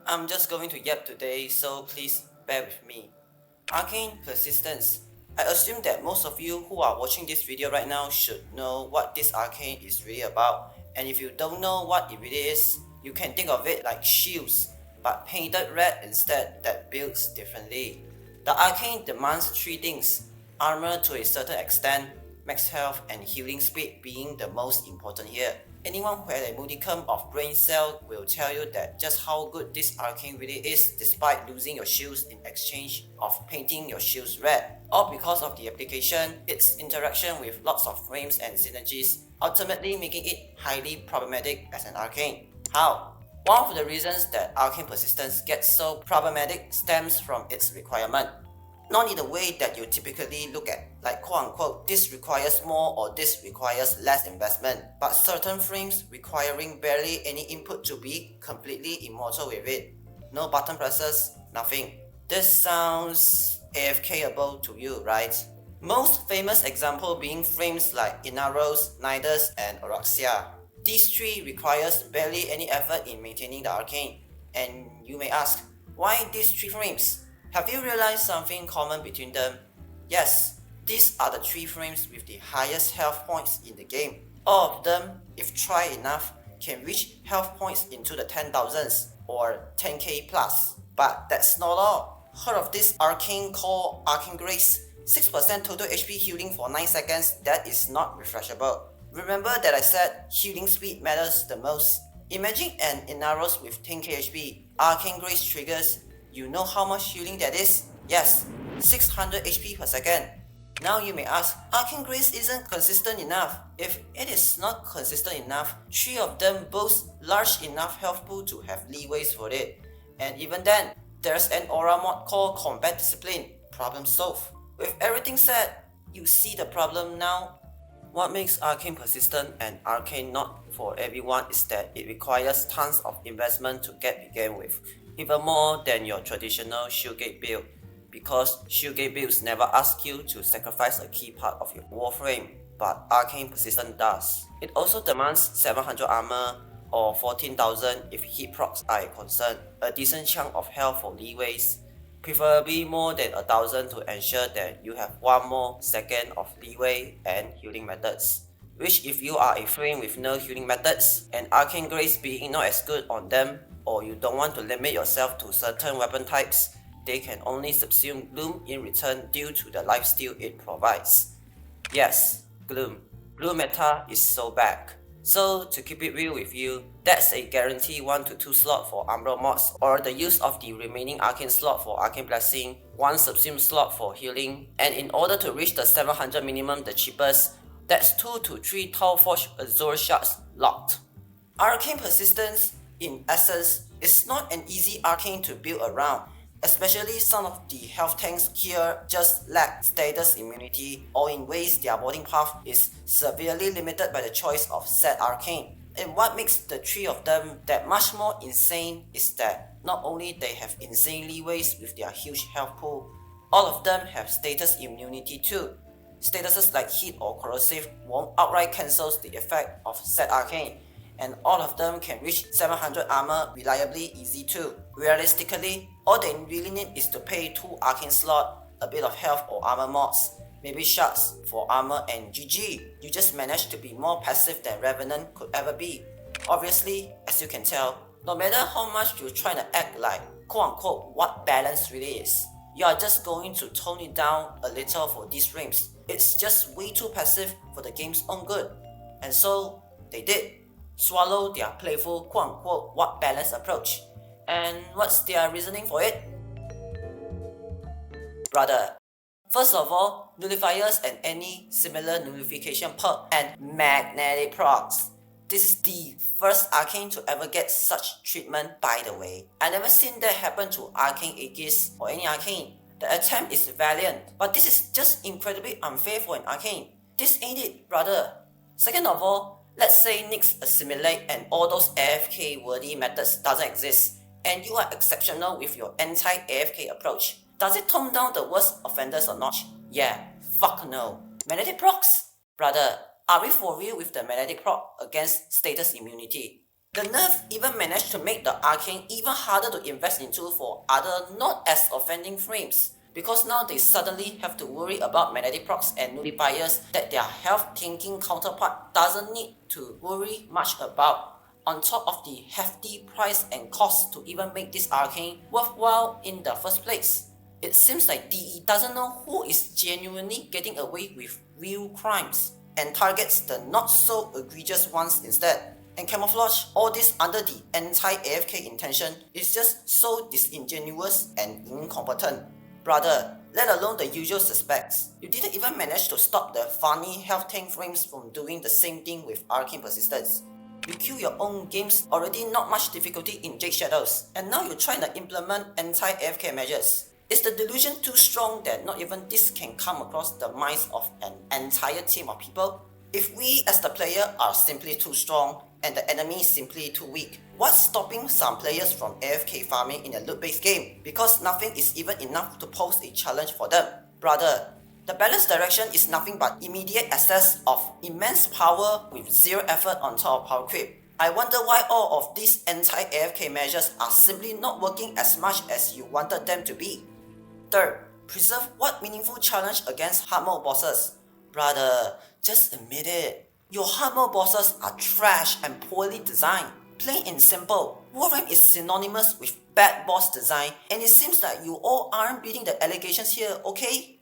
I'm just going to yap today, so please bear with me. Arcane Persistence. I assume that most of you who are watching this video right now should know what this Arcane is really about, and if you don't know what it really is, you can think of it like shields, but painted red instead that builds differently. The Arcane demands three things: armor to a certain extent, max health and healing speed being the most important here. Anyone who had a modicum of brain cell will tell you that just how good this Arcane really is despite losing your shields in exchange of painting your shields red, all because of the application, its interaction with lots of frames and synergies, ultimately making it highly problematic as an Arcane. How? One of the reasons that Arcane Persistence gets so problematic stems from its requirement. Not in the way that you typically look at, like quote-unquote, this requires more or this requires less investment, but certain frames requiring barely any input to be completely immortal with it. No button presses, nothing. This sounds AFK-able to you, right? Most famous example being frames like Inaros, Nidus, and Oroxia. These three requires barely any effort in maintaining the Arcane. And you may ask, why these three frames? Have you realized something common between them? Yes, these are the three frames with the highest health points in the game. All of them, if tried enough, can reach health points into the 10,000s or 10k plus. But that's not all. Heard of this Arcane called Arcane Grace? 6% total HP healing for 9 seconds that is not refreshable. Remember that I said healing speed matters the most. Imagine an Inaros with 10k HP. Arcane Grace triggers. You know how much healing that is? Yes, 600 HP per second. Now you may ask, Arcane Grace isn't consistent enough. If it is not consistent enough, 3 of them boast large enough health pool to have leeways for it. And even then, there's an aura mod called Combat Discipline. Problem solved. With everything said, you see the problem now? What makes Arcane persistent and Arcane not for everyone is that it requires tons of investment to get began with, even more than your traditional Shieldgate build, because Shieldgate builds never ask you to sacrifice a key part of your warframe, but Arcane Persistent does. It also demands 700 armor or 14,000 if hit procs are a concern, a decent chunk of health for leeways, preferably more than 1,000 to ensure that you have one more second of leeway and healing methods. Which if you are a frame with no healing methods and Arcane Grace being not as good on them, or you don't want to limit yourself to certain weapon types, they can only subsume Gloom in return due to the lifesteal it provides. Yes, Gloom. Gloom meta is so back. So to keep it real with you, that's a guarantee 1 to 2 slot for Umbral mods, or the use of the remaining Arcane slot for Arcane Blessing, 1 subsume slot for healing, and in order to reach the 700 minimum the cheapest, that's 2 to 3 Tau Forge Azure Shards locked. Arcane Persistence, in essence, is not an easy Arcane to build around, especially some of the health tanks here just lack status immunity, or in ways their boarding path is severely limited by the choice of said Arcane. And what makes the three of them that much more insane is that not only they have insane leeways with their huge health pool, all of them have status immunity too. Statuses like hit or corrosive won't outright cancel the effect of said Arcane, and all of them can reach 700 armor reliably easy too. Realistically, all they really need is to pay 2 Arcane slot, a bit of health or armor mods, maybe shards for armor, and GG, you just managed to be more passive than Revenant could ever be. Obviously, as you can tell, no matter how much you try to act like quote-unquote what balance really is, you are just going to tone it down a little for these frames. It's just way too passive for the game's own good. And so, they did. Swallow their playful quote-unquote what balance approach. And what's their reasoning for it? Brother, first of all, nullifiers and any similar nullification perk and magnetic procs. This is the first Arcane to ever get such treatment, by the way. I never seen that happen to Arcane Aegis or any Arcane. The attempt is valiant, but this is just incredibly unfair for an Arcane. This ain't it, brother. Second of all, let's say Nyx assimilate and all those AFK worthy methods doesn't exist, and you are exceptional with your anti-AFK approach. Does it tone down the worst offenders or not? Yeah, fuck no. Magnetic procs? Brother, are we for real with the magnetic proc against status immunity? The nerf even managed to make the Arcane even harder to invest into for other not as offending frames, because now they suddenly have to worry about magnetic procs and nullifiers that their health-thinking counterpart doesn't need to worry much about, on top of the hefty price and cost to even make this Arcane worthwhile in the first place. It seems like DE doesn't know who is genuinely getting away with real crimes and targets the not so egregious ones instead, and camouflage all this under the anti-AFK intention is just so disingenuous and incompetent. Brother, let alone the usual suspects, you didn't even manage to stop the funny health tank frames from doing the same thing with Arcane Persistence. You kill your own games, already not much difficulty in Jade Shadows, and now you're trying to implement anti-AFK measures. Is the delusion too strong that not even this can come across the minds of an entire team of people? If we as the player are simply too strong and the enemy simply too weak, what's stopping some players from AFK farming in a loot-based game because nothing is even enough to pose a challenge for them? Brother, the balanced direction is nothing but immediate access of immense power with zero effort on top of power creep. I wonder why all of these anti-AFK measures are simply not working as much as you wanted them to be. Third, preserve what meaningful challenge against hard mode bosses. Brother, just admit it. Your hard mode bosses are trash and poorly designed. Plain and simple, warframe is synonymous with bad boss design, and it seems like you all aren't beating the allegations here, okay?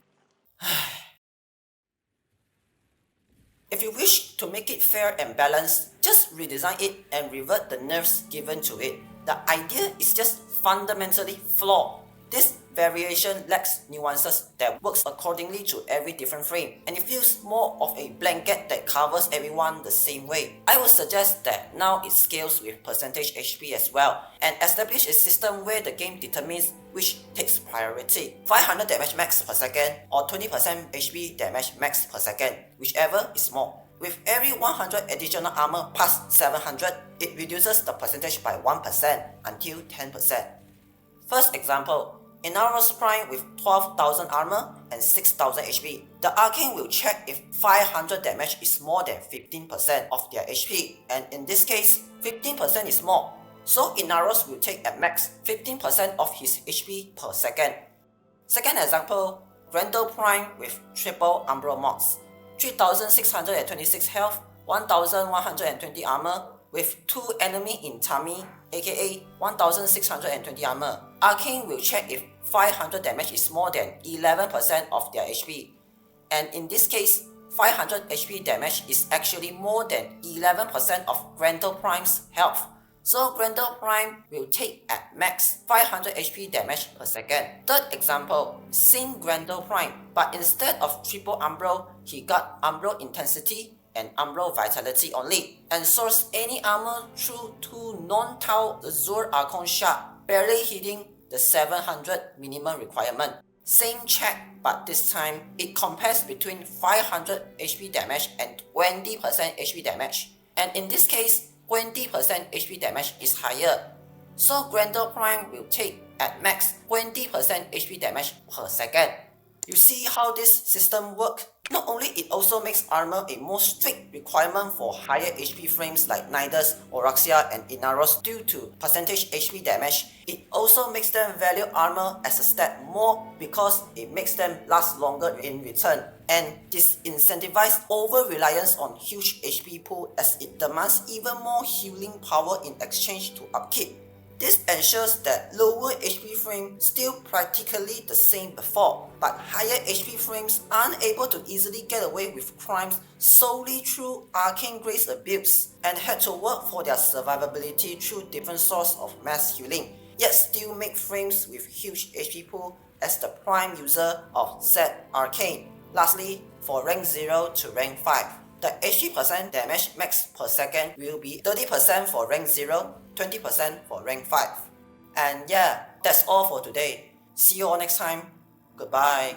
If you wish to make it fair and balanced, just redesign it and revert the nerfs given to it. The idea is just fundamentally flawed. This variation lacks nuances that works accordingly to every different frame, and it feels more of a blanket that covers everyone the same way. I would suggest that now it scales with percentage HP as well, and establish a system where the game determines which takes priority. 500 damage max per second or 20% HP damage max per second, whichever is more. With every 100 additional armor past 700, it reduces the percentage by 1% until 10%. First example, in Naros Prime with 12,000 armor and 6,000 HP, the Arcane will check if 500 damage is more than 15% of their HP, and in this case, 15% is more. So Inaros will take at max 15% of his HP per second. Second example, Grendel Prime with triple Umbral mods, 3,626 health, 1,120 armor, with 2 enemy in Tami, aka 1,620 armor. Arcane will check if 500 damage is more than 11% of their HP, and in this case, 500 HP damage is actually more than 11% of Grendel Prime's health. So Grendel Prime will take at max 500 HP damage per second. Third example, same Grendel Prime, but instead of triple Umbral, he got Umbral Intensity and Umbral Vitality only, and source any armor through 2 non-tau Azure Archon Shard, barely hitting the 700 minimum requirement. Same check, but this time it compares between 500 HP damage and 20% HP damage, and in this case, 20% HP damage is higher. So Grendel Prime will take at max 20% HP damage per second. You see how this system works? Not only it also makes armor a more strict requirement for higher HP frames like Nidus, Oroxia and Inaros due to percentage HP damage, it also makes them value armor as a step more because it makes them last longer in return, and disincentivize over-reliance on huge HP pool as it demands even more healing power in exchange to upkeep. This ensures that lower HP frames still practically the same before, but higher HP frames aren't able to easily get away with crimes solely through Arcane Grace abuse, and had to work for their survivability through different sources of mass healing, yet still make frames with huge HP pool as the prime user of said Arcane. Lastly, for rank 0 to rank 5, the HP% damage max per second will be 30% for rank 0, 20% for rank 5. And yeah, that's all for today. See you all next time. Goodbye.